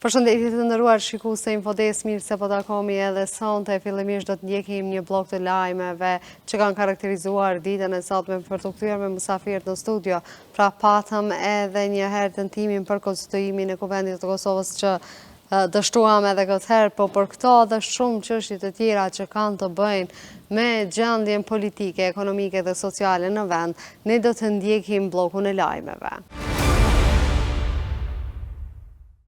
Përshëndetje të nderuar shikuese Infodes, mirë se po takohemi edhe sonte. Fillimisht do të ndjekim një blok të lajmeve që kanë karakterizuar ditën e sotme për të kthyer me mysafirët në studio. Pra patëm edhe një herë tentimin për konstituimin e Kuvendit të Kosovës që dështuam edhe këtë herë, po për këto dhe shumë çështje të tjera që kanë të bëjnë me gjendjen politike, ekonomike dhe sociale në vend, ne do të ndjekim blokun e lajmeve.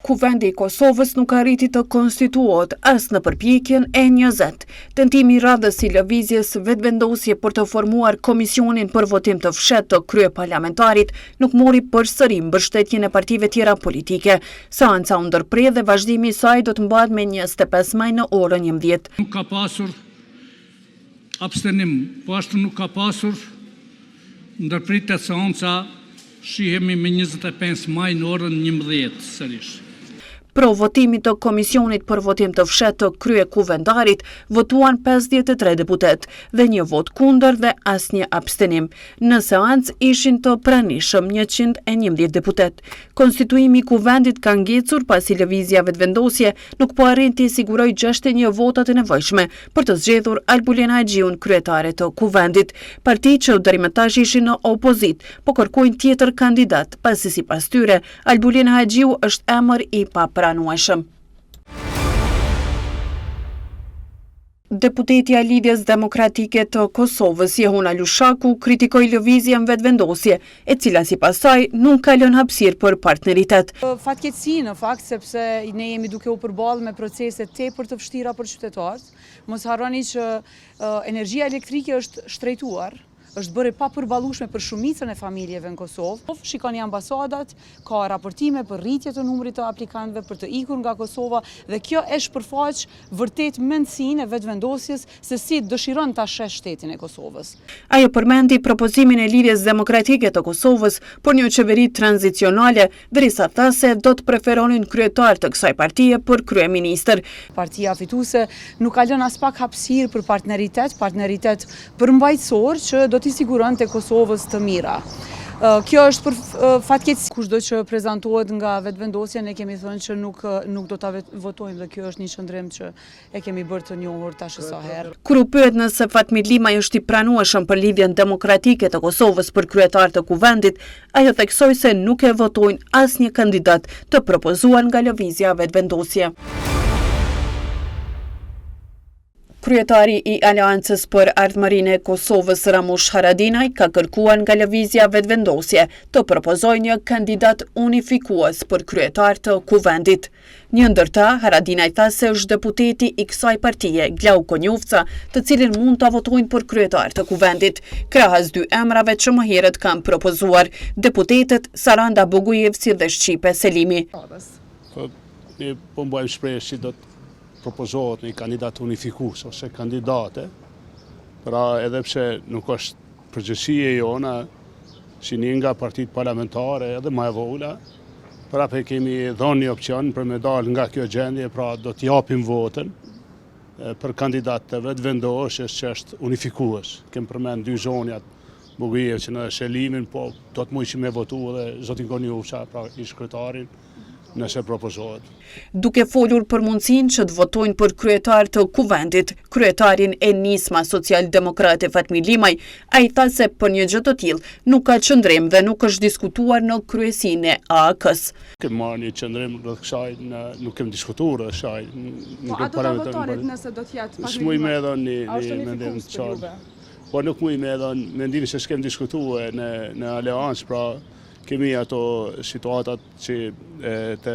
Kuvendi i Kosovës nuk arriti të konstituohet as në përpjekjen e 20. Tentimi i radhës i lëvizjes vetëvendosje për të formuar komisionin për votim të fshehtë të kryeparlamentarit nuk mori përsëri mbështetjen e partive tjera politike. Seanca u ndërprer dhe vazhdimi i saj do të mbahet me 25 maj në orën 11. Nuk ka pasur abstenim, po ashtu nuk ka pasur ndërpritje seanca, shihemi me 25 maj në orën 11 sërish. Pro votimit të komisionit për votim të fshehtë të kryekuvendarit votuan 53 deputet dhe një vot kundër dhe asnjë abstenim. Në seancë ishin të pranishëm 111 deputet. Konstituimi i kuvendit ka ngecur pasi lëvizja vetëvendosje nuk po arrin të sigurojë 61 votat e nevojshme për të zgjedhur Albulena Haxhiun kryetare të kuvendit. Partitë që deri më tash ishin në opozit po kërkojnë tjetër kandidat, pasi sipas tyre Albulena Haxhiu është emër i papranueshëm. Deputetja e Lidhjes Demokratike të Kosovës, Jehona Lushaku, kritikoi lëvizjen vetëvendosje, e cila sipas saj nuk ka lënë hapësirë për partneritet. Fatkeqësi në fakt, sepse ne jemi duke u përballë me procese tepër të vështira për qytetarët. Mos harroni që energjia elektrike është shtrejtuar, është bërë pa përballueshme për shumicën e familjeve në Kosovë. Shikoni ambasadat, ka raportime për rritje të numrit të aplikantëve për të ikur nga Kosova dhe kjo e shpërfaq vërtet mendësinë e vetëvendosjes se si dëshiron ta sheh shtetin e Kosovës. Ajo përmendi propozimin e Lidhjes Demokratike të Kosovës për një qeveri tranzicionale, derisa tha se do të preferonin kryetar të kësaj partie për kryeministër. Partia fituese nuk ka lënë as pak hapësirë për partneritet përmbajtësor që do t'i siguron të Kosovës të mira. Kjo është për fatkeqësi. Kushdo që prezantohet nga vetëvendosja, ne kemi thënë që nuk do ta votojmë dhe kjo është një qëndrim që e kemi bërë të njohur tash sa herë. Kur u pyet nëse Fatmir Limaj është i pranueshëm për Lidhjen Demokratike të Kosovës për kryetar të kuvendit, ajo theksoi se nuk e votojnë asnjë kandidat të propozuar nga lëvizja vetëvendosje. Kryetari i Aleancës për Ardhmërinë e Kosovës, Ramush Haradinaj, ka kërkuar nga lëvizja vetëvendosje të propozojë një kandidat unifikues për kryetar të kuvendit. Një ndër ta, Haradinaj tha se është deputeti i kësaj partie, Glau Konjufca, të cilin mund ta votojnë për kryetar të kuvendit, krahas dy emrave që më herët kanë propozuar, deputetët Saranda Bogujevci dhe Shqipe Selimi. Ne po mbajmë shpresë që do të propozohet një kandidat unifikues ose kandidate, pra edhe pse nuk është përgjegjësia jona si një nga partitë parlamentare edhe më e vogla, prapë kemi dhënë një opcion për me dalë nga kjo gjendje, pra do të japim votën për kandidat të vetëvendosjes që është unifikues. Kem përmend dy zonjat, Bogujevci në Shelimin, po do të mundshim me votu edhe zotin Konjufca, pra ish kryetarin, nëse propozohet. Duke folur për mundësinë që të votojnë për kryetar të kuvendit, kryetarin e Nisma Social-Demokrate Fatmir Limaj, ai tha se për një gjë të tillë nuk ka qëndrim dhe nuk është diskutuar në kryesinë e AAK-s. Kemë marrë një qëndrim rreth kësaj, nuk kemë diskutuar rreth kësaj. Po ato të votorit nëse do të jetë pak më me dhënë një mendim të qartë. Po nuk më me dhënë mendimin se s'kem diskutuar në aleancë, pra kemi ato situatat që të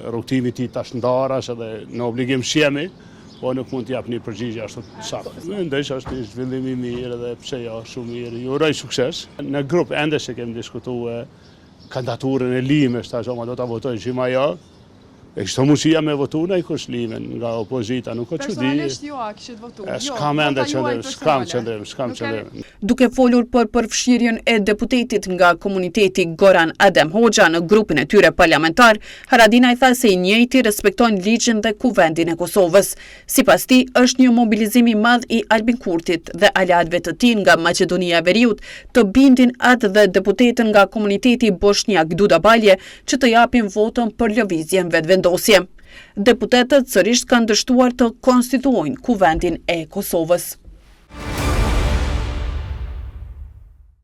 rrugtimit i tash ndarash edhe në obligim shjemi, po nuk mund t'jap një përgjigje ashtu saktë. Mendoj që është një zhvillim i mirë dhe pse jo, shumë mirë. Ju uroj sukses. Në grup ende se kemi diskutuar kandidaturën e Limës, tash do ta votojë gjyma jo. E kështu mundësia me votu në i kush Limen nga opozita, nuk o që di. Personalisht jo, a kishit votu? S'kam ende qëndrim. Duke folur për përfshirjen e deputetit nga komuniteti Goran Adem Hoxha në grupin e tyre parlamentar, Haradinaj tha se i njëjti respektojnë ligjin dhe kuvendin e Kosovës. Sipas tij, është një mobilizim i madh i Albin Kurtit dhe aleatëve të tij nga Maqedonia e Veriut të bindin atë dhe deputetën nga komuniteti Bosnjak Duda Balje që të japin votën për lëvizjen vetëvendosje. Deputetët sërish kanë dështuar të konstituojnë Kuvendin e Kosovës.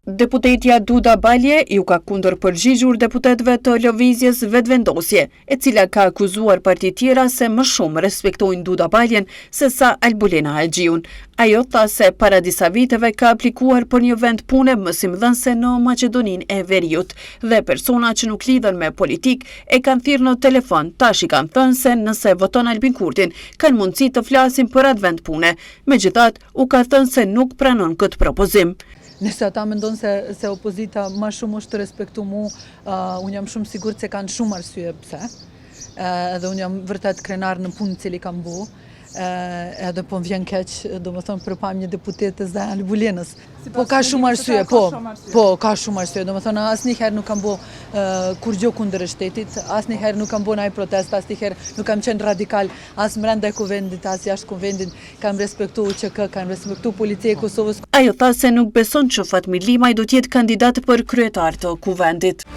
Deputetja Duda Balje ju ka kundër përgjigjur deputetëve të lëvizjes vetëvendosje, e cila ka akuzuar parti tjera se më shumë respektojnë Duda Baljen se sa Albulena Algjiun. Ajo tha se para disa viteve ka aplikuar për një vend pune mësimdhënëse në Maqedoninë e Veriut dhe persona që nuk lidhen me politik e kanë thirrë në telefon. Tash i kanë thënë se nëse voton Albin Kurtin, kanë mundësi të flasin për atë vend pune. Megjithatë, u ka thënë se nuk pranon këtë propozim. Nëse ata mendon se opozita më shumë është të respektu mu, unë jam shumë sigurt se kanë shumë arsye pse. Edhe unë jam vërtet krenar në punë cili kam bu. Edhe po më vjen keq, do më thonë, përpam një deputetës dhe Albulenës. Po ka shumë arsye, ka shumë arsye. Do më thonë, asnjëherë nuk kam bu kur gjo kundër shtetit, asnjëherë nuk kam bu ndaj protest, asnjëherë nuk kam qenë radikal, as brenda kuvendit, as jashtë kuvendit. Kam respektu UÇK, kam respektu Policia e Kosovës. Ajo tha se nuk beson që Fatmir Limaj do të jetë kandidat për kryetar të kuvendit.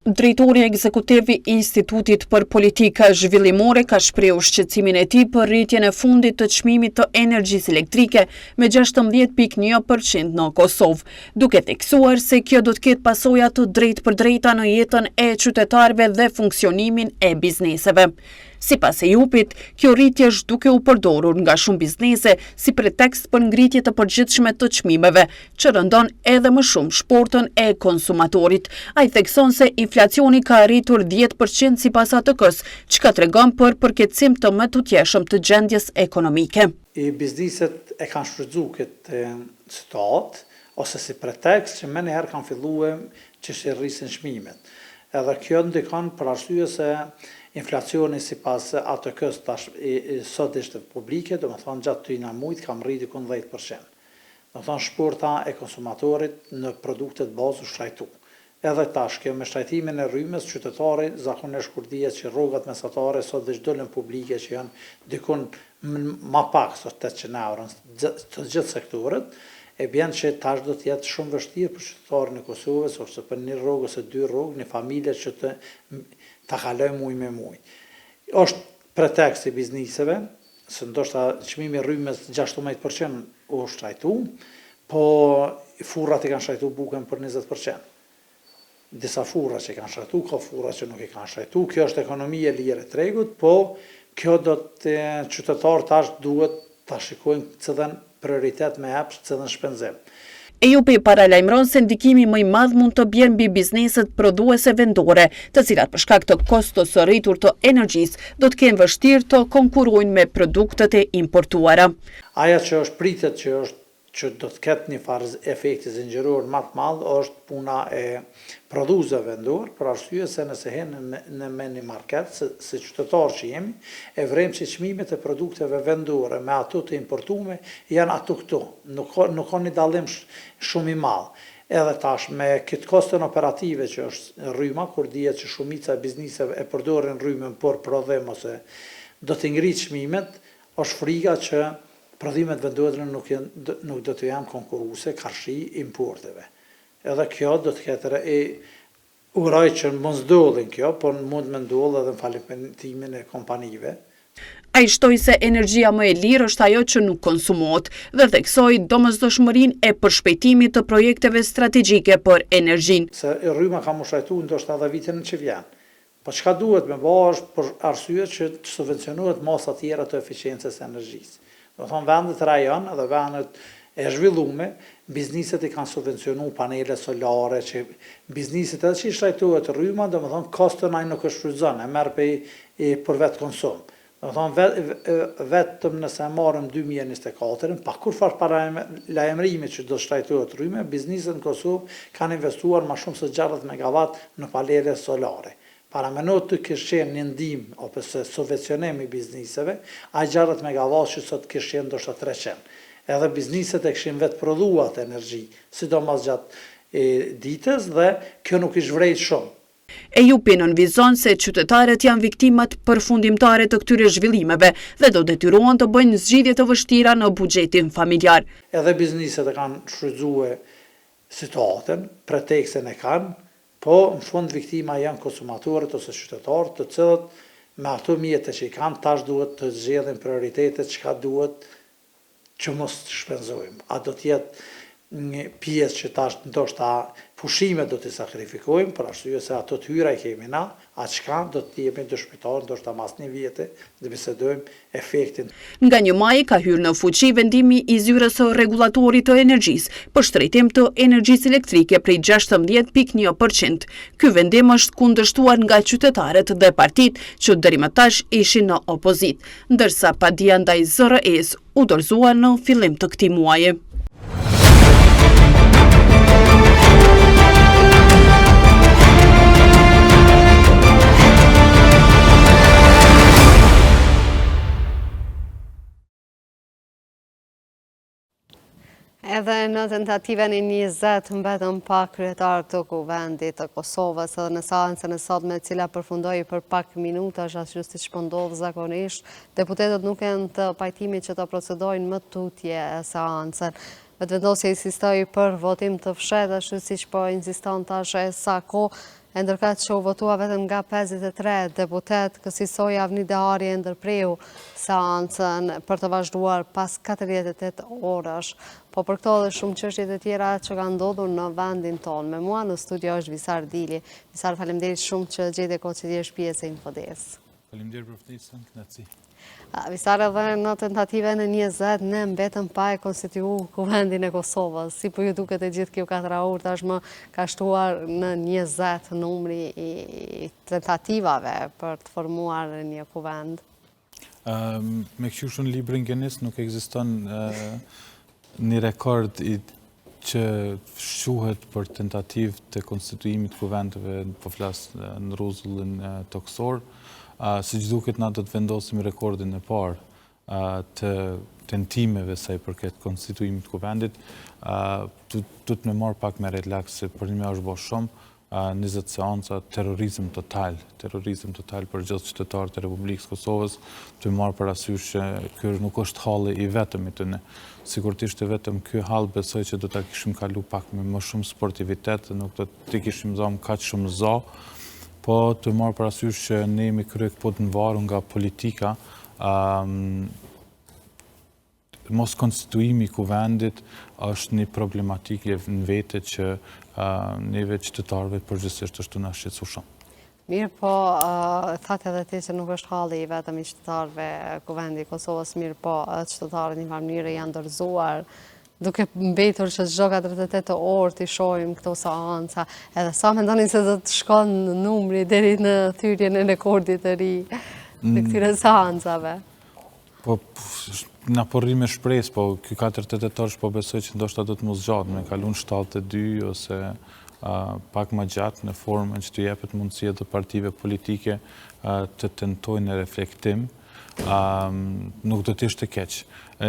Drejtori ekzekutiv i Institutit për Politika Zhvillimore ka shprehur shqetësimin e tij për rritjen e fundit të çmimit të energjisë elektrike me 16.1% në Kosovë, duke theksuar se kjo do të ketë pasoja të drejtpërdrejta në jetën e qytetarëve dhe funksionimin e bizneseve. Sipas EUP-it, kjo rritje është duke u përdorur nga shumë biznese si pretekst për ngritje të përgjithshme të çmimeve, që rëndon edhe më shumë shportën e konsumatorit. Ai thekson se inflacioni ka arritur 10% sipas ATK-s, çka tregon për përkeqësim të mëtutjeshëm të gjendjes ekonomike. Bizneset e kanë shfrytzuar këtë situatë ose si pretekst që më njëherë kanë filluar që rrisin çmimet. Edhe kjo ndikon për arsye se inflacioni sipas ATK-s sot ishte publike, do të thonë gjatë këtyre muajve kam rritur ku 10%. Do të thonë shporta e konsumatorit në produktet bazë u shtrajtu. Edhe tash kjo me shtrajtimin e rrymës, qytetari zakonisht kur dihet që rrogat mesatare sot veç dolën publike që janë dikun më pak se 800 euro të gjithë sektorët, e bjen që tash do të jetë shumë vështirë për qytetarin e Kosovës ose për një rrogë ose dy rrogë, një familje që ta kaloj muaj me muaj. Është pretekst i bizniseve, se ndoshta çmimi i rrymës 16% u shtrajtu, po furrat i kanë shtrajtu bukën për 20%. Disa furra që i kanë shtrajtu, ka furra që nuk i kanë shtrajtu. Kjo është ekonomia e lirë e tregut, po kjo do të qytetarët tash duhet ta shikojnë cëdhen prioritet me hapsh, cëdhen shpenzim. EUP paralajmëron se ndikimi më i madh mund të bjerë mbi bizneset prodhuese vendore, të cilat për shkak të kostos së rritur të energjisë do të kenë vështirë të konkurrojnë me produktet e importuara. Aja që është pritet që do të ketë një farë efekti zinxhiror më të madh është puna e prodhuesve vendor, për arsye se nëse henë në një market, se qytetarë që jemi, e vrem që çmimet e produkteve vendore me ato të importume janë ato këto, nuk ka një dallim shumë i madh. Edhe tash me këtë kostën operative që është rryma, kur dihet që shumica e bizneseve e përdorin rrymën por prodhim ose do të ngritë çmimet, është frika që prodhimet vendore nuk do të janë konkurruese karshi importeve. Edhe kjo do të ketë uroj që mos ndodhin kjo, por mund me ndodhë edhe në fallimentimin e kompanive. Ai shtoi se energjia më e lirë është ajo që nuk konsumohet dhe theksoi domosdoshmërinë e përshpejtimit të projekteve strategjike për energjinë. Se rryma ka më shtrajtuar ndoshta edhe vitin që vjen. Po çka duhet me bëj është për arsye që të subvencionohet masa tjera të eficiencës së energjisë. Do thonë vendet rajon edhe vendet e zhvillume, bizniset i kanë subvencionu panele solare, që bizniset edhe që i shtrajtohet rryma, do më thonë kostën ai nuk është shfrytëzon, e merr për vetë konsum. Do thonë vetëm nëse e marrëm 2024, pa kur farë paralajmërimi që do shtrajtohet rryma, bizniset në Kosovë kanë investuar më shumë se 60 megawatt në panele solare. Para me not të këshqen një ndim ose subvencionim i bizniseve, a 60 megawatt që sot këshqen ndoshta 300. Edhe bizniset e këshin vetë prodhuat energji, sidomos gjatë ditës dhe kjo nuk i zhvrejt shumë. EUP nënvizon se qytetarët janë viktimat përfundimtare të këtyre zhvillimeve dhe do detyrohen të bëjnë zgjidhje të vështira në buxhetin familjar. Edhe bizniset e kanë shfrytzuar situatën, preteksin e kanë, po në fund viktima janë konsumatorët ose qytetarët, të cilët me ato mjete që i kanë tash duhet të zgjedhin prioritetet çka duhet që mos të shpenzojmë. A do t'jetë një pjesë që tash ndoshta pushime do t'i sakrifikojmë, për arsye se ato të hyra i kemi na, a çka do të jemi dëshmitar ndoshta mas një vjete dhe bisedojmë efektin. Nga 1 maj ka hyrë në fuqi vendimi i zyrës së rregullatorit të energjisë për shtrejtim të energjisë elektrike prej 16.1%. Ky vendim është kundërshtuar nga qytetarët dhe partitë që deri më tash ishin në opozit, ndërsa padia ndaj ZRE-s u dorëzua në fillim të këtij muaji. Edhe në tentativën e 20 mbetën pa kryetar të kuvendit të Kosovës edhe në seancën e sotme e cila përfundoi për pak minutash ashtu siç po ndodh zakonisht, deputetët nuk janë të pajtimit që të procedojnë më tutje seancën. Vetëvendosja insistoi për votim të fshehtë ashtu siç po insiston tash sa kohë, e ndërkëtë që u votua vetëm nga 53 deputet, kësaj javë Dehari e ndërpreu seancën për të vazhduar pas 48 orësh. Po për këto dhe shumë çështje të tjera që kanë ndodhur në vendin tonë. Me mua në studio është Visar Dili. Visar, faleminderit shumë që gjete kohë që t'jesh pjesë e Infodes. Faleminderit për ftesën, kënaqësi. Visar, edhe në tentativën e 20 ne mbetëm pa e konstituu kuvendin e Kosovës. Si po ju duket e gjithë kjo 4 orë tashmë ka shtuar në 20 numri i tentativave për të formuar një kuvend? Me këshushun librin Guinness nuk ekziston një rekord që shuhet për tentativ të konstituimit kuvendeve, po flas në rrezullin toksor. Si që duket na do të vendosim rekordin e parë të tentimeve sa i përket konstituimit të kuvendit. Du të me marë pak me relax, se për një është bërë shumë, 20 seanca terrorizm total për gjithë qytetarët e Republikës Kosovës, të marë parasysh që kjo nuk është halli i vetëm i të ne. Sigurisht e vetëm ky hall besoj që do ta kishim kalu pak me më shumë sportivitet, nuk do të kishim zam kaq shumë za, po të marë parasysh që ne jemi krye po të nvarur nga politika. Mos konstituimi i kuvendit është një problematikë në vete që neve qytetarëve përgjithsisht është na shqetësu shumë. Mirë, po thatë edhe ti që nuk është halli i vetëm i qytetarëve kuvendi i Kosovës, mirë, po qytetarët një mënyrë janë dorëzuar duke mbetur që çdo 48 orë të shohim këto seanca, edhe sa mendoni se do të shkon numri deri në thyrjen e rekordit të ri të këtyre seancave? Po na porri me shpresë, po ky 48 orë po besoj që ndoshta do të mos zgjatet, me kalon 72 ose pak më gjatë në formën që të jepet mundësia të partive politike të tentojnë reflektim, nuk do të ishte keq.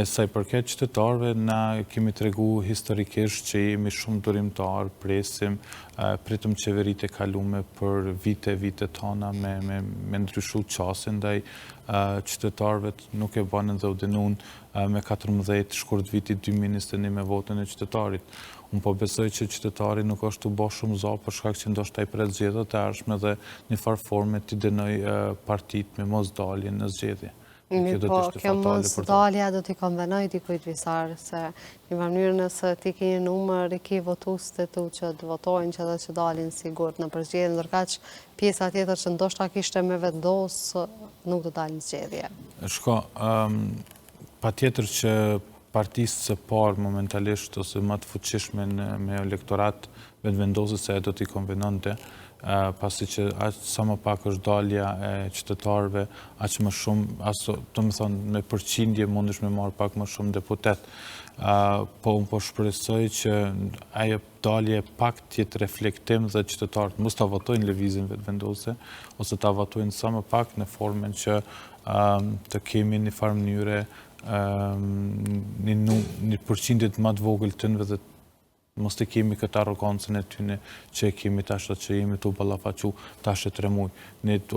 Sa i përket qytetarëve, na kemi tregu historikisht që jemi shumë durimtar, presim, pritëm qeveritë e kalume për vite tona me ndryshu qasin ndaj qytetarëve, nuk e banën dhe u denun me 14 shkurt viti 2021 me votën e qytetarit. Unë po besoj që qytetari nuk është të bo shumë za për shkak që ndoshta i pret zgjedhjet e ardhshme dhe një farë forme t'i dënoj partitë me mos dalje në zgjedhje. Po, kjo mos dalja do t'i konvenoj dikujt Visar, se një mënyrë nëse ti ke një numër i ki votues të tu që të votojnë që dhe që dalin sigurt në përzgjedhje, ndërkaq pjesa tjetër që ndoshta kishte me vendos nuk do dalin zgjedhje. Shko, patjetër që partisë së parë momentalisht ose më të fuqishme me elektorat vendosës se do t'i konvenonte, pasi që sa më pak është dalja e qytetarëve, aq më shumë, do të thonë me përqindje mundesh me marrë pak më shumë deputet. Po unë po shpresoj që ajo dalje pak tjetë reflektim dhe qytetarët mos ta votojnë lëvizjen vetëvendose, ose ta votojnë sa më pak në formën që të kemi një farë mënyre një përqindje më të vogël të nëve dhe mos të kemi këtë arrogancën e tyne që kemi tash që jemi të ballafaqu tash e 3 muaj.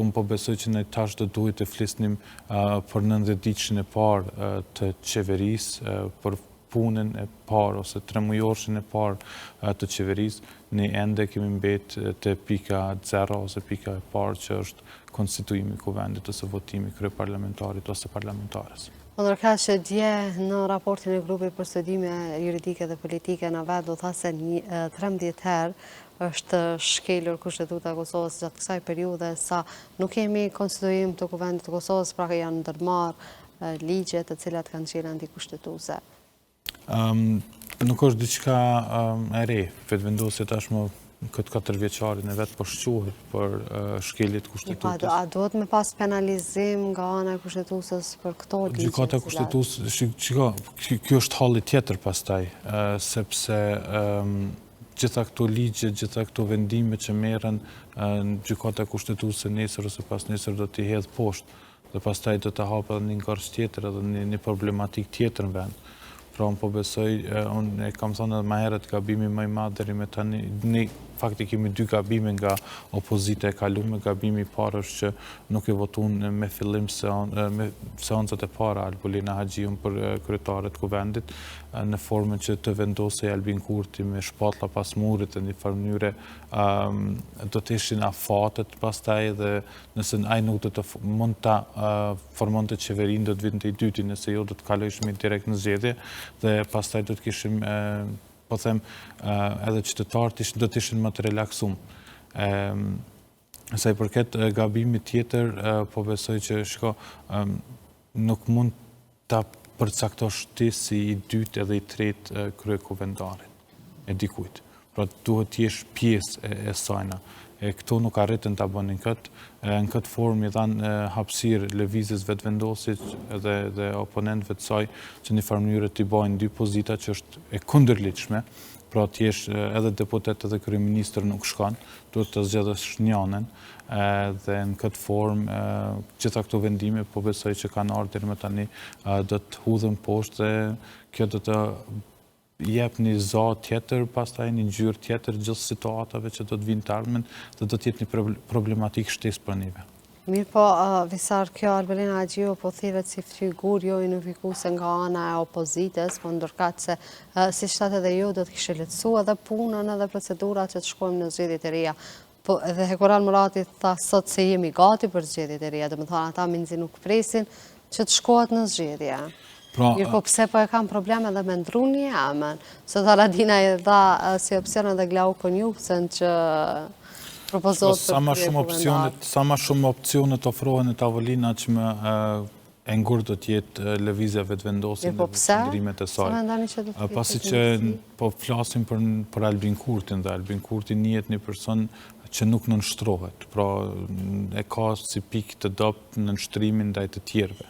Unë po besoj që ne tash do duhet të flisnim për 90 ditëshin e parë të qeverisë, për punën e parë ose 3 mujorshin e parë të qeverisë, ne ende kemi mbet të pika 0 ose pika e parë që është konstituimi i kuvendit ose votimi kryeparlamentarit ose parlamentares. Ndërka që dje në raportin e grupit për studime juridike dhe politike në vetë do tha se 13 herë është shkelur Kushtetuta e Kosovës gjatë kësaj periude sa nuk kemi konstituim të kuvendit të Kosovës, pra janë ndërmarrë ligje të cilat kanë qenë antikushtetuese. Nuk është diçka e re, vetëvendosja tashmë këtë 4 vjeçarin e vetë po shquhet për shkeljet kushtetutës. A duhet me pas penalizim nga ana e kushtetuesës për këto ligje? Gjykata e kushtetuesës, kjo është halli tjetër pastaj, sepse gjitha këto ligje, gjitha këto vendime që merren gjykata e kushtetuesës nesër ose pas nesër do t'i hedh poshtë dhe pastaj do të hapë edhe një ngarsh tjetër edhe një problematik tjetër në vend. Pra unë po besoj, unë e kam thënë edhe më herët gabimi më i madh deri me tani, ne fakti kemi 2 gabime nga opozita e kaluar. Gabimi i parë është që nuk e votuan me fillim seancat e para Albolina Haxhiun për kryetaret kuvendit në formën që të vendosej Albin Kurti me shpatlla pas murit në një farë mënyre do të ishin afatet pastaj dhe nëse ai nuk do të mund ta formonte qeverinë do të vinte i dyti, nëse jo do të kalojshim direkt në zgjedhje dhe pastaj do të kishim po them edhe qytetarët do të ishin më të relaksuar. Sa i përket gabimit tjetër, po besoj që nuk mund ta përcaktosh ti si i dytë edhe i tretë kryekuvendarit e dikujt. Pra duhet të jesh pjesë e sajna. Këto nuk arritën ta bënin këtë. Në këtë formë i dhanë hapësirë lëvizjes vetëvendosit dhe oponentëve të saj që në farë mënyrë t'i bajnë 2 pozita që është e kundërligjshme. Pra t'jesh edhe deputet edhe kryeministër nuk shkon, duhet të zgjedhësh njënin dhe në këtë formë gjitha këto vendime po besoj që kanë ardhur deri më tani do të hudhen poshtë dhe kjo do të jep një zot tjetër, pastaj një ngjyrë tjetër gjithë situatave që do të vinë të ardhmen dhe do të jetë një problematik shtesë për neve. Mirë po, Visar, kjo Albolina Haxhiu po thirret si figurë jo unifikuese nga ana e opozitës, po ndërkaq se si shtat edhe ju do të kishte lehtësuar edhe punën edhe procedurat që të shkojmë në zgjedhjet e reja. Po edhe Hekoran Murati tha sot se jemi gati për zgjedhjet e reja, domethënë ata minzi nuk presin që të shkohet në zgjedhje. Mirë po pse po e kam probleme dhe me ndru një emën, sot Aladina e dha si opcion edhe Glauko Njupcën që propozohet për kryekuvendarit. Sa ma shumë opcionet ofrohen në tavolina që më e ngurë do t'jetë lëvizja vetëvendosin dhe qëndrimet e saj. Pasi që po flasim për Albin Kurtin dhe Albin Kurti njihet një person që nuk nënshtrohet, pra e ka si pikë të dobët në nështrimin ndaj të tjerëve.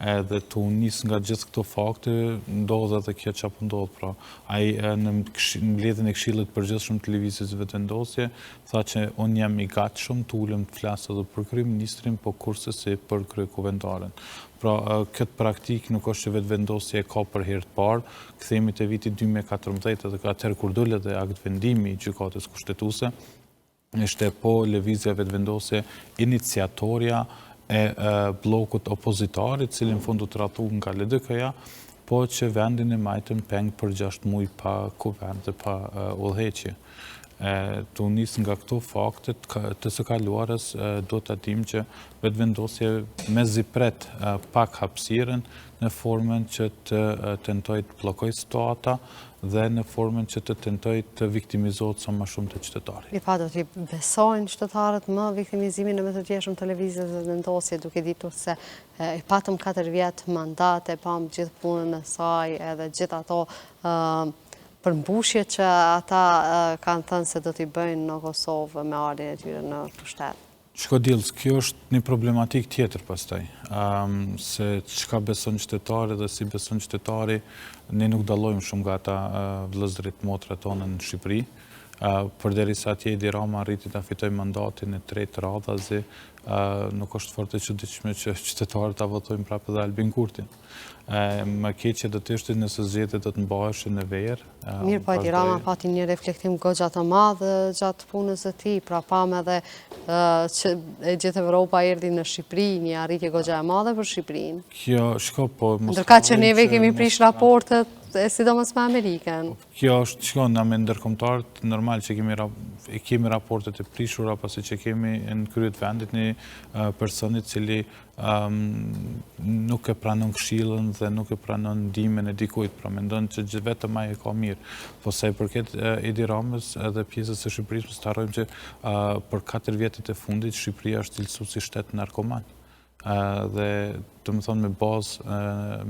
Edhe të unis nga gjithë këto fakte, ndodhë edhe kjo që apo ndodhë. Pra, ai në mbledhjen e Këshillit të Përgjithshëm të Lëvizjes Vetëvendosje, tha që unë jam i gatshëm të ulem të flas edhe për kryeministrin, po kurse si për kryekuvendaren. Pra, këtë praktik nuk është që vetëvendosja e ka për herë të parë, kthehemi te viti 2014 edhe atëherë kur doli edhe akt vendimi i gjykatës kushtetuese, ishte po lëvizja vetëvendosje iniciatorja e blokut opozitarit, cilin fundu të ratu nga LDK-ja, po që vendin e majtën peng për 6 muaj pa kuvend dhe pa udhëheqje. Të unis nga këto faktet të së kaluarës do të atim që vetëvendosje me zipret pak hapësiren në formën që të tentoj të blokoj situata dhe në formën që të tentoj të viktimizohet sa më shumë të qytetarit. Mi pa do t'i besojnë qytetarët më viktimizimin në më të tjeshëm televizës dhe vendosje, duke ditur se patëm 4 vjetë mandate, pam gjithë punën e saj edhe gjithë ato përmbushje që ata kanë thënë se do t'i bëjnë në Kosovë me ardhin e tyre në pushtet. Shkodilës, kjo është një problematik tjetër pastaj, se çka beson qytetari dhe si beson qytetari, ne nuk dallojmë shumë nga ata vëllezërit motrat tonë në Shqipëri, përderisa atje Edi Rama arriti ta fitojë mandatin e 3 radhazi, nuk është fort e çuditshme që qytetarët ta votojnë prapë edhe Albin Kurtin. Më keqe do të ishte nëse zgjedhjet do të mbaheshin në verë. Mirë, po Edi Rama pati një reflektim goxha të madh gjatë punës së tij, pra pam edhe që gjithë Evropa erdhi në Shqipëri, një arritje goxha e madhe për Shqipërinë. Kjo, shko, po... Ndërkaq që neve kemi prish raportet sidomos me Amerikën. Kjo është shkon me ndërkombëtarët, normal që kemi raportet e prishura, pasi që kemi në kryet vendit një personit cili nuk e pranon këshillën dhe nuk e pranon ndihmën e dikujt, pra mendon që vetëm ai e ka mirë. Po sa i përket Edi Ramës edhe pjesës së Shqipërisë, mos harrojmë që për 4 vjetët e fundit Shqipëria është cilësuesi shtet narkoman. Dhe të më thonë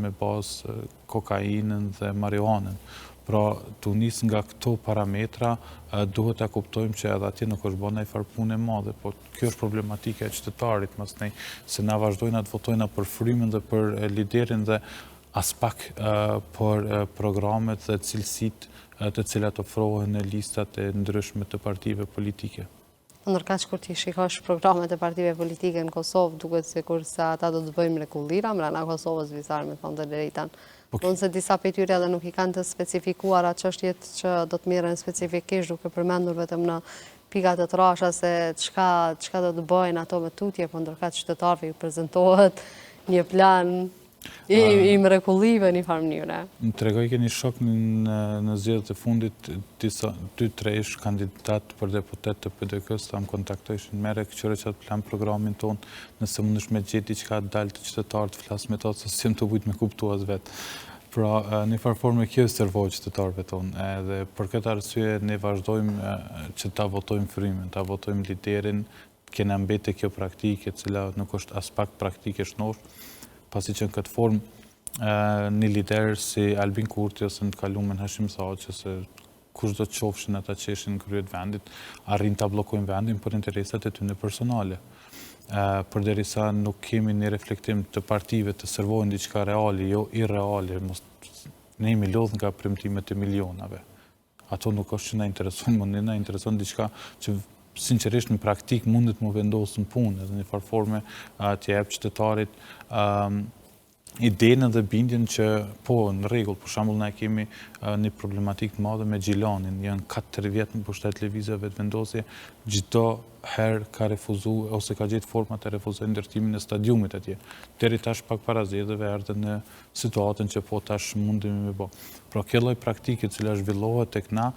me bazë kokainën dhe marihuanën. Pra, të nis nga këto parametra, duhet të kuptojmë që edhe atje nuk është bëna i farë punë e madhe, po kjo është problematika e qytetarit, masnej, se na vazhdojnë atë votojnë për frymën dhe për liderin dhe as pak për programet dhe cilësit të cilat ofrohen në listat e ndryshme të partive politike. Ndërkaq kur ti shikosh programet e partive politike në Kosovë, duket sikur se ata do të bëjmë rregullira mbrana Kosovës vizar me thonë të drejtën. Unë se disa për tyre edhe nuk i kanë të specifikuara çështjet që do të merren specifikisht, duke përmendur vetëm në pikat e trasha se çka do të bëjnë ato me tutje, po ndërkaq qytetarëve i prezantohet një plan i mrekullive një farë mënyre. Më tregoj keni shok në zgjedhjet e fundit 2-3 kandidat për deputet të PDK-s ta më kontaktojshin mere këqyre që atë plan programin ton, nëse më nëshme gjeti që ka dalë të qytetarët flasë me to, se si më të bujtë me kuptuat vetë. Pra, një farë forme kjo servoj qytetarëve tonë, edhe për këtë arsye ne vazhdojmë që ta votojmë frymën, ta votojmë liderin, kena mbete kjo praktike, cila nuk është as pak praktike shnosh, pasi që në këtë formë një lider si Albin Kurti ose në të kalumen Hashim Thaçi, se kush do të qofshin ata që ishin në kryet vendit, arrin ta bllokojnë vendin për interesat e tyre personale. Përderisa nuk kemi një reflektim të partive të servojnë diçka reale, jo irreale, ne jemi lodh nga premtimet e milionave. Ato nuk është që na interesojnë, më na intereson diçka që sinqerisht në praktik mundet më vendosë në punë, edhe një farforme të jep qytetarit idenë dhe bindjen që po në rregull, për shembull na kemi një problematik të madhe me Gjilanin, janë 4 vjet në pushtet lëvizjeve të vendosje, çdo herë ka refuzuar ose ka gjetë forma të refuzojë ndërtimin e stadiumit atje. Deri tash pak para zgjedhjeve erdhën në situatën që po tash mundemi me bë. Pra kjo lloj praktike e cila zhvillohet tek na,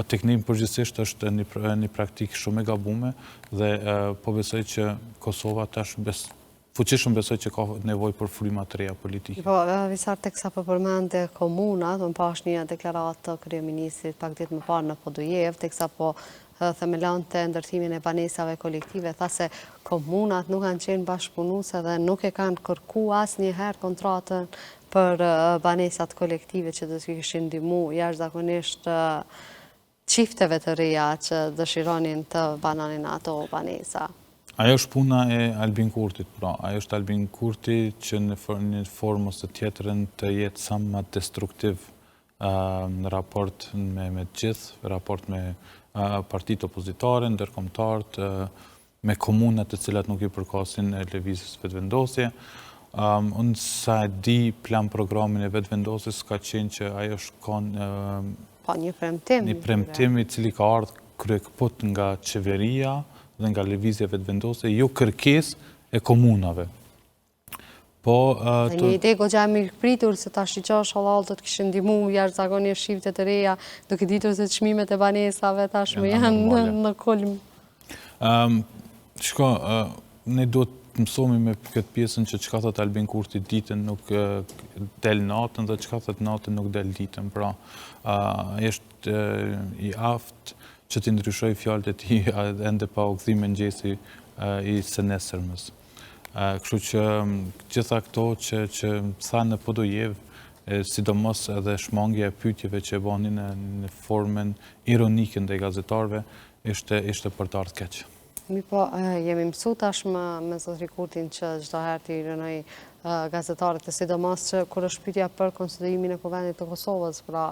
tek ne përgjithsisht është një praktikë shumë e gabuar dhe po besoj që Kosova tash fuqishëm besoj që ka nevojë për fryma të reja politike. Po, visar teksa po përmendë komunat, unë pash një deklaratë të kryeministrit pak ditë më parë në Podujev, teksa po themelante ndërtimin e banesave kolektive, tha se komunat nuk kanë qenë bashkëpunuese dhe nuk e kanë kërkuar asnjëherë kontratën për banesat kolektive që do të kishin ndihmuar jashtëzakonisht çifteve të reja që dëshironin të banonin ato banesa. Ajo është puna e Albin Kurtit, pra. Ajo është Albin Kurti që në një formë ose tjetrën të jetë sa më destruktiv në raport me gjithë, raport me partitë opozitare, ndërkombëtarët, me komunat të cilat nuk i përkasin e lëvizjes vetëvendosje. Unë sa e di plan programin e vetëvendosjes ka qenë që ajo shkon një premtim i cili ka ardhur kryekëput nga qeveria dhe nga lëvizja vetëvendosje, jo kërkesë e komunave. Një ide goxha e mirëpritur se ta shiqosh hallalët kishin ndihmuar jashtëzakonisht shifte të reja, duke ditur se çmimet e banesave tashmë janë në kulm. Shko, ne duhet të mësohemi me këtë pjesën që çka thot Albin Kurti ditën nuk del natën dhe çka thot natën nuk del ditën. Pra, është i aftë që të ndryshoj fjalët e tij ende pa u kthy mëngjesi i së nesërmës. Kështu që gjitha këto që tha në Podujev, sidomos edhe shmangja e pyetjeve që bënin në formën ironike ndaj gazetarëve, ishte për të ardhur keq. Mi po, jemi mësu tashmë me zotri Kurtin që çdo herë të ironoj gazetarët, e sidomos që kur është pyetja për konstituimin e Kuvendit të Kosovës, pra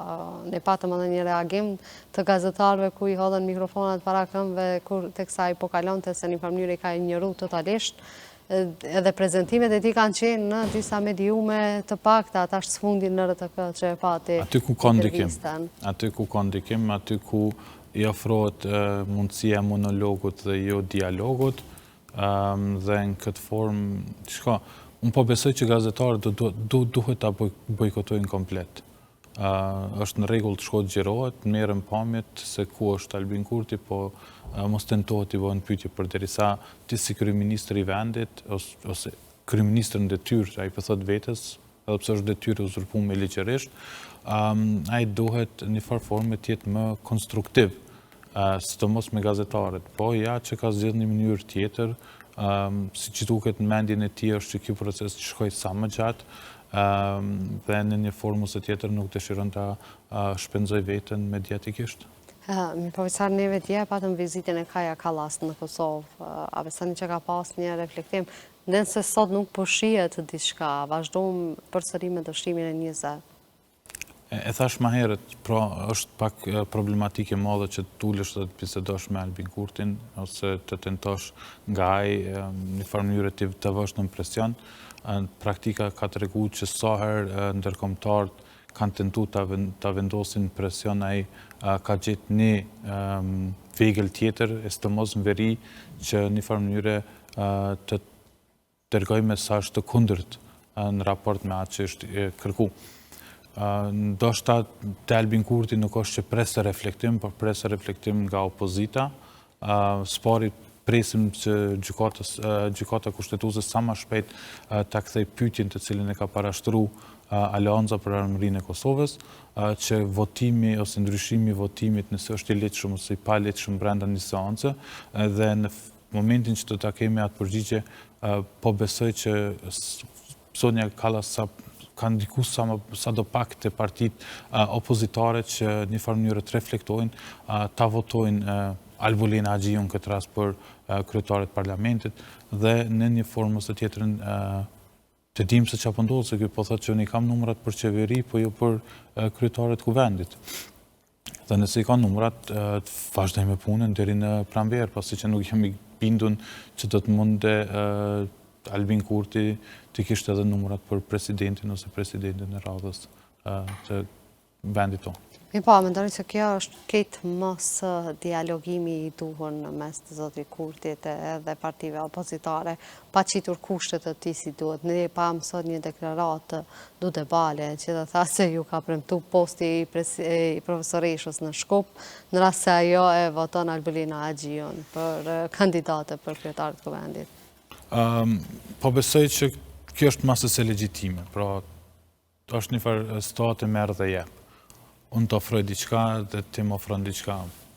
ne patëm edhe një reagim të gazetarëve ku i hodhën mikrofonat para këmbëve kur teksa i po kalonte se në mënyrë i ka injoruar totalisht. Edhe prezentimet e tij kanë qenë në disa mediume të pakta, atash sfundin në RTK që e pati. Aty ku ka ndikim, aty ku i ofrohet mundësia e monologut dhe jo dialogut, dhe në këtë formë, unë po besoj që gazetarët duhet ta bojkotojnë komplet. është në rregull të shkohet gjirohet, merren pamjet se ku është Albin Kurti, po mos tentohet të bëhen pyetje përderisa ti si kryeministri i vendit ose kryeministri në detyrë, ai po thot vetes, edhe pse është detyrë uzurpuar ligjërisht, ai duhet në një formë të jetë më konstruktiv, sidomos me gazetarët, po ja që ka zgjedhur një mënyrë tjetër, si që duket në mendjen e tij është që ky proces të shkojë sa më gjatë, dhe në një formë ose tjetër nuk dëshiron ta shpenzoj veten mediatikisht. Profesor, neve dje patëm vizitën e Kaja Kallas në Kosovë, a besoni që ka pas një reflektim, nëse sot nuk po shihet diçka, vazhdojmë përsëri me dëshimin e 20. E thash më herët, pra është pak problematike madhe që të ulesh dhe të bisedosh me Albin Kurtin, ose të tentosh nga ai një farë mënyrë të vësh në presion. Praktika ka treguar që sa herë ndërkombëtarët kanë tentuar ta vendosin presion, ai ka gjetë një vegël tjetër, sidomos në veri, që në një farë mënyrë të dërgoj mesazh të kundërt në raport me atë që është kërkuar. Ndoshta te Albin Kurti nuk është që presë reflektim, por presë reflektim nga opozita. Spari presim që gjykata kushtetuese sa më shpejt ta kthej pyetjen të cilën e ka parashtruar Aleanca për Armërinë e Kosovës, që votimi ose ndryshimi i votimit nëse është i lehtëshëm ose i palehtëshëm brenda një seance, dhe në momentin që do ta kemi atë përgjigje, po besoj që Sonja Kallas ka ndiku sa do pak të partitë opozitare që një farë mënyrë të reflektojnë, ta votojnë Albulin Agjiun këtë rast për kryetarët parlamentit, dhe në një formë ose tjetrën të dim se çfarë po ndodh, se ky po thotë që unë kam numrat për qeveri, po jo për kryetarët kuvendit. Dhe nëse i ka numrat, vazhdojmë me punën deri në pranverë, pasi që nuk jemi bindun që do të mundë Albin Kurti të kishte edhe numrat për presidentin ose presidentin e radhës të vendit tonë. Mi po, mendoni se kjo është këtë mos dialogimi i duhur në mes të zotit Kurtit dhe partive opozitare, pa qitur kushtet të tij si duhet. Ne pa mësot një deklarat të Dudebale, që dhe tha se ju ka premtu posti i profesoreshës në Shkup, në rast se ajo e voton Albulina Agjiun për kandidate për kryetarët të vendit. Po besoj që kjo është masës e legjitime, pra është një farë situatë merr dhe jep. Unë të ofroj diçka dhe ti më ofron diçka.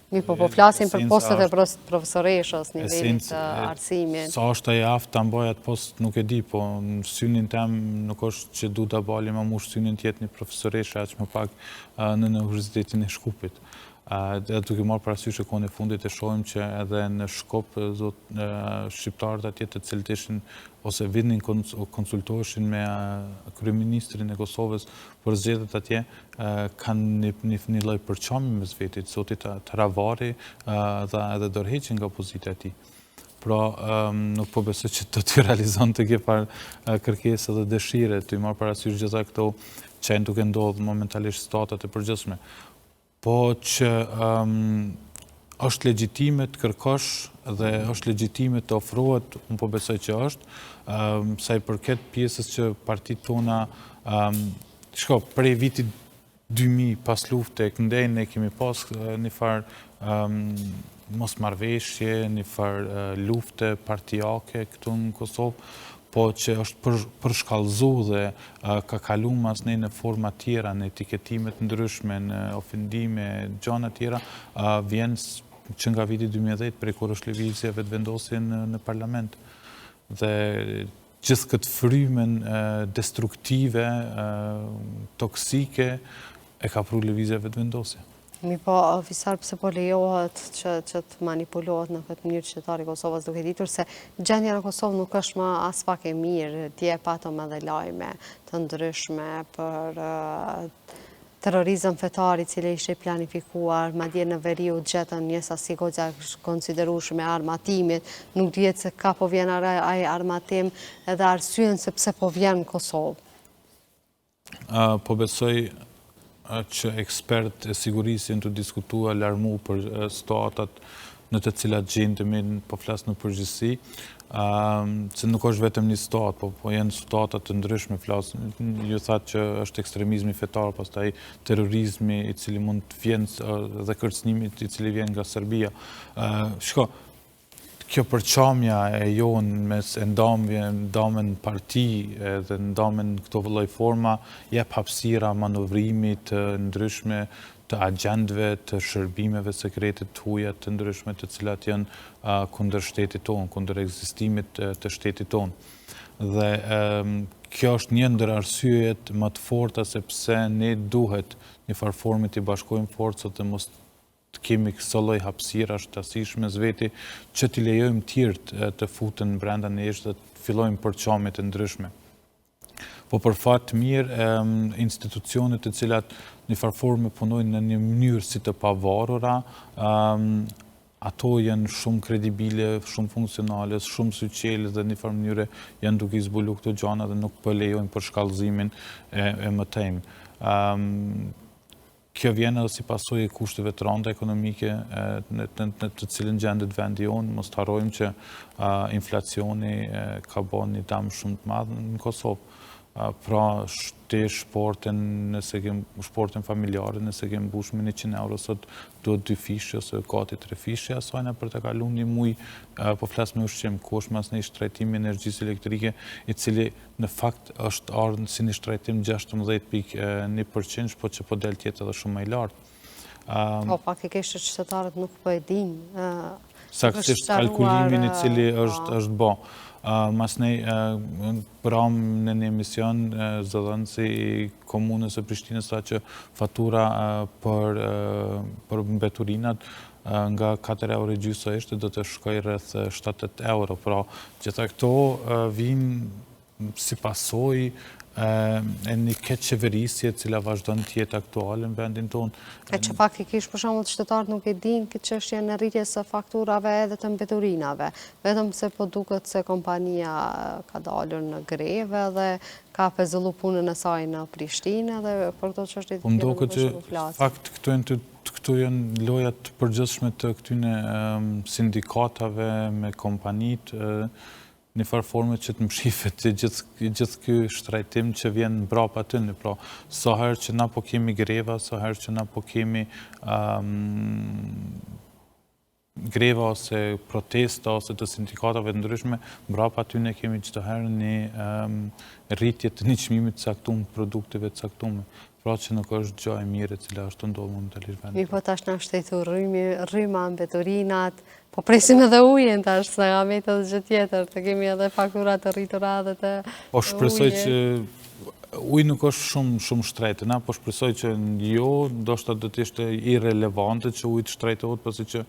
Mi po flasim për postet e profesoreshës, nivelit të arsimit. Sa është e aftë ta mbaj atë post nuk e di, po në synin tem nuk është që du ta bali më mush synin tjetë një profesoreshe aq më pak në Universitetin e Shkupit. Dhe duke marrë parasysh që kohën e fundit e shohim që edhe në Shkup shqiptarët atje të cilët ishin ose vinin konsultoheshin me kryeministrin e Kosovës për zgjedhjet atje, kanë një lloj përçami mes vetit, zoti Taravari dhe edhe dorëheqjen nga pozita e tij. Pra nuk po besoj që do t'i realizonte kjo farë kërkesë dhe dëshire, të i marrë parasysh gjitha këto që janë duke ndodhur momentalisht statet e përgjithshme. Po që është legjitime të kërkosh dhe është legjitime të ofrohet, unë po besoj që është, sa i përket pjesës që partitë tona, prej vitit 2000 pas lufte e këndej, ne kemi pas një farë mosmarrveshje, një farë lufte partijake këtu në Kosovë, po që është përshkallëzu dhe ka kalu mas ne në forma tjera, në etiketimet ndryshme, në ofendime, gjana tjera, vjen që nga viti 2010, prej kur është lëvizjeve të vendosjen në parlament. Dhe gjithë këtë frymen destruktive, toksike, e ka pru lëvizjeve të vendosje. Mi po, ofisar, pëse po lejohet që të manipulohet në këtë mënyrë qytetari Kosovës, duke ditur se gjendja në Kosovë nuk është më as pak e mirë, dje patëm edhe lajme të ndryshme për terrorizëm fetar i cili ishte planifikuar, madje në veri u gjetën një sasi goxha konsiderueshme armatimit, nuk dihet se ka po vjen ai armatim edhe arsyen se pse po vjen në Kosovë. Po besoj që ekspert e sigurisë janë të diskutua larmu për situatat në të cilat gjendemi, po flas në përgjithësi, se nuk është vetëm një situatë, po janë situata të ndryshme, ju thatë që është ekstremizmi fetar, pastaj terrorizmi i cili mund të vjenë dhe kërcënimi i cili vjen nga Serbia. Kjo përqamja e jonë mes e ndamen parti dhe ndamen këto vëlloj forma, jep hapësira manovrimit të ndryshme, të agjendëve, të shërbimeve sekrete të huaja të ndryshme të cilat janë kundër shtetit tonë, kundër ekzistimit të shtetit tonë. Dhe kjo është një ndër arsyet më të forta sepse ne duhet një farë forme të bashkojmë forcat dhe mos të kemi këso lloj hapësirash të asishme zveti që t'i lejojmë tjirt të futen brenda nesh dhe të fillojmë përqame të ndryshme. Po për fat mirë, institucionet të cilat një farë forme punojnë në një mënyrë si të pavarura, ato janë shumë kredibile, shumë funksionale, shumë suqele dhe një farë mënyre janë duke i zbulu këto gjana dhe nuk përlejojnë për shkallëzimin e mëtejmë. Kjo vjen edhe si pasojë e kushteve të rënda ekonomike në të cilën gjendet vendi jonë, mos të harrojmë që inflacioni ka bën një dëm shumë të madh në Kosovë. Pra shportin familjare, nëse kemë mbush me 100 euro, sot duhet 2 fishë ose gati 3 fishë, asajna për të kaluar një muj, po flas me ushqim, ku është mas një shtrajtim energjisë elektrike, i cili në fakt është ardhur si një shtrajtim 16.1%, po që po del tjetë edhe shumë më i lartë. Po, faktikisht qytetarët nuk po e dinë. Saktësisht kalkulimin i cili është bë. Mas ne pram në një emision zëdhënësi i komunës e Prishtinës sa që fatura për mbeturinat nga 4 euro gjysmë do të shkoj rreth 70 euro. Pra, gjitha këto vinë si pasojë e një keq qeverisje cila vazhdon të jetë aktuale në vendin tonë. E që faktikisht për shembull qytetarët nuk e dinë këtë çështje në rritjes së fakturave edhe të mbeturinave, vetëm se po duket se kompania ka dalur në greve dhe ka pezullu punën e saj në Prishtinë dhe për këto çështje po ndoket që fakt këto janë lojat të përgjithshme të këtyne sindikatave me kompanitë, një farë forme që të mshifet gjithë ky shtrajtim që vjen mbrapa aty. Pra, sa herë që na po kemi greva, sa herë që na po kemi greva ose protesta ose të sindikatave të ndryshme, mbrapa aty ne kemi çdo herë një rritje të një çmimit të caktuar, produkteve të caktuara. Pra që nuk është gjë e mirë e cila është ndodhur momentalisht vendit. Po tash na shtetu rryma, mbeturinat, po presim edhe ujin tash, se nga me të gjë tjetër, të kemi edhe fakturat të rritura dhe të po shpresoj që uji nuk është shumë shtrenjtë, po shpresoj që jo, ndoshta do të ishte irrelevante që uji të shtrejtohet, pasi që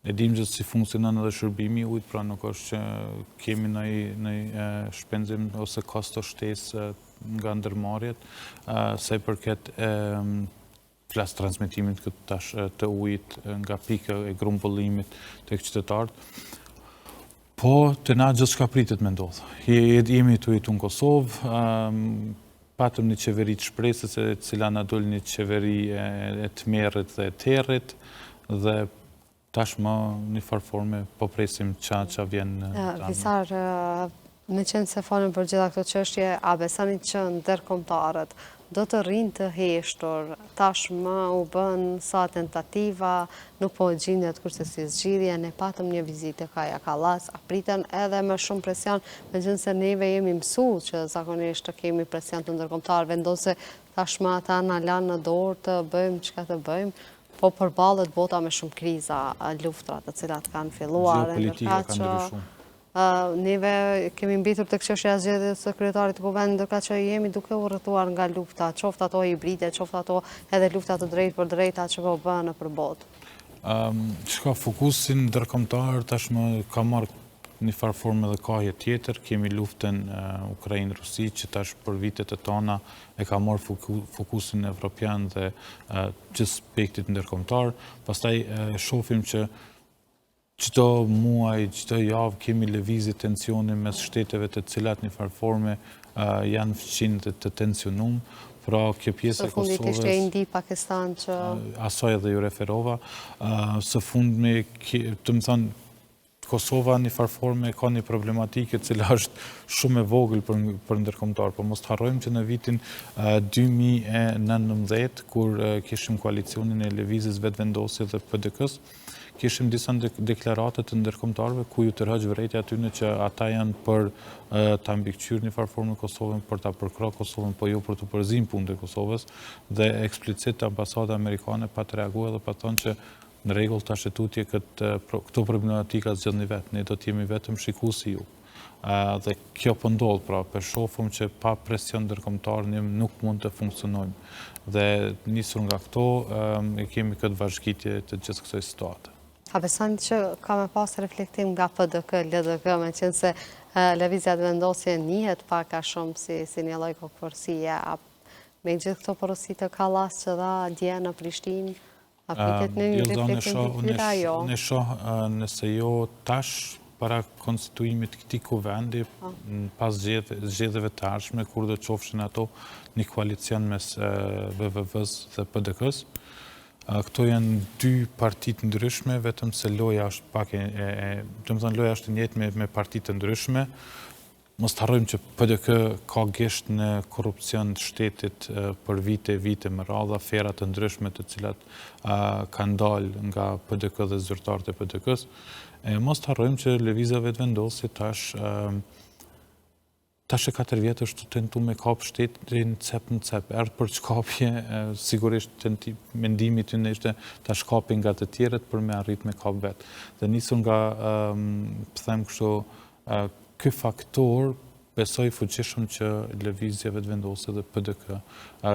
e dim që si funksionon edhe shërbimi i ujit, pra nuk është që kemi ndonjë shpenzim ose kosto shtesë nga ndërmarrjet, sa i përket flas transmetimin tash të ujit nga pika e grumbullimit tek qytetarët. Po, të na gjithçka pritet me ndodh. Jemi të jetu në Kosovë, patëm një qeveri të shpresës e cila na dol një qeveri e tmerrit dhe e territ dhe tashmë një farë forme po presim qa vjen Visar, me qenë se folën për gjitha këto çështje, a besoni që ndërkombëtarët do të rrinë të heshtur, tashmë u bën sa tentativa, nuk po gjendet kurse si zgjidhje, ne patëm një vizitë Kaja Kallas, pritën edhe më shumë presion, megjithëse neve jemi mësuar që zakonisht të kemi presion të ndërkombëtarëve, ndonse tashmë ata na lanë në dorë të bëjmë çka të bëjmë, po përballet bota me shumë kriza, luftra të cilat kanë filluar, geopolitika kanë ndryshuar. Neve kemi mbitur të çështja e zgjedhjes së kryetarit të kuvendit, ndërka që jemi duke u rrethuar nga lufta, qoftë ato hibride, qoftë ato edhe lufta të drejtë për drejta që po bëhen nëpër botë. Fokusin ndërkombëtar tashmë ka marrë një farë formë edhe kahje tjetër, kemi luftën Ukrainë-Rusi që tash për vitet e tona e ka marrë fokusin evropian dhe gjithë aspektit ndërkombëtar. Pastaj shohim që Çdo muaj, çdo javë kemi lëvizje tensioni mes shteteve të cilat në farforme janë fqin të tensionum, pra kjo pjesë e Kosovës... Së fundit ishte Indi, Pakistan që... Asoj edhe ju referova. Së fundmi, të më thënë, Kosova një farforme ka një problematike cila është shumë e vogël për ndërkombëtar, por mos të harrojmë që në vitin 2019, kur kishim koalicionin e lëvizjes vetëvendosje dhe PDK-s, kishim disa deklarate të ndërkombëtarëve ku ju tërheq vërejtja atyne që ata janë për ta mbikëqyrë një farformë në Kosovën, për ta përkrahur Kosovën, po jo për të përzim punët e Kosovës, dhe eksplicit ambasada amerikane pa të reaguar dhe pa thonë që në rregull tash tutje këto problematika zgjidhni vetë, ne do të jemi vetëm shikuesi ju. Dhe kjo po ndodh, pra shohim që pa presion ndërkombëtar ne nuk mund të funksionojmë. Dhe nisur nga këto, kemi këtë vazhgitje të gjithë kësaj situate. A besoni që ka me pas reflektim nga PDK, LDK, me qenë se lëvizja vendosje njihet pak a shumë si një lloj kokëforsie, me gjithë këto porosi të kallas që dha dje në Prishtinë, a pritet në një reflektim të tjera jo? Ne shoh nëse jo tash para konstituimit këtij kuvendi, pas zgjedhjeve të ardhshme, kur do të qofshin ato një koalicion mes VVV-s dhe PDK-s. Këto janë dy partit ndryshme, vetëm se loja është pak loja është njëjtë me partit të ndryshme. Mos të harrojmë që PDK ka gisht në korrupsion të shtetit për vite më radhë, afera të ndryshme të cilat kanë dalë nga PDK dhe zyrtarët e PDK-s. Mos të harrojmë që lëvizja vetëvendosje tash e 4 vjetë është të tentu me kap shtetin cep në cep. Erdhë për çkapje, sigurisht mendimi ty në ishte ta shkapin nga të tjerët për me arrit me kap vetë. Dhe nisur nga, them kështu, ky faktor, besoj fuqishëm që lëvizja vetëvendosje dhe PDK,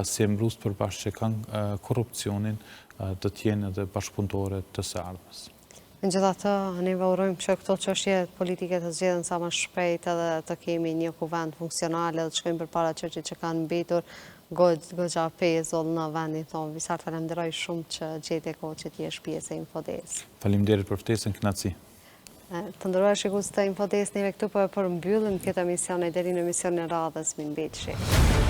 si e mbrus përbash që kanë korrupsionin, do të jenë edhe bashkëpunëtore të së ardhmes. Megjithatë, ne urojmë që këto çështje politike të zgjidhen sa më shpejt edhe të kemi një kuvend funksional dhe të shkojmë përpara çështjeve që kanë mbetur goxha pezull në vendin tonë. Visar, falenderoj shumë që gjete kohë që ti jesh pjesë e Infodes. Faleminderit për ftesën, kënaqësi. Të nderuar shikues të Infodes, ne këtu po e përmbyllim këtë emision deri në emisionin e radhës. Mirëmbëjtje.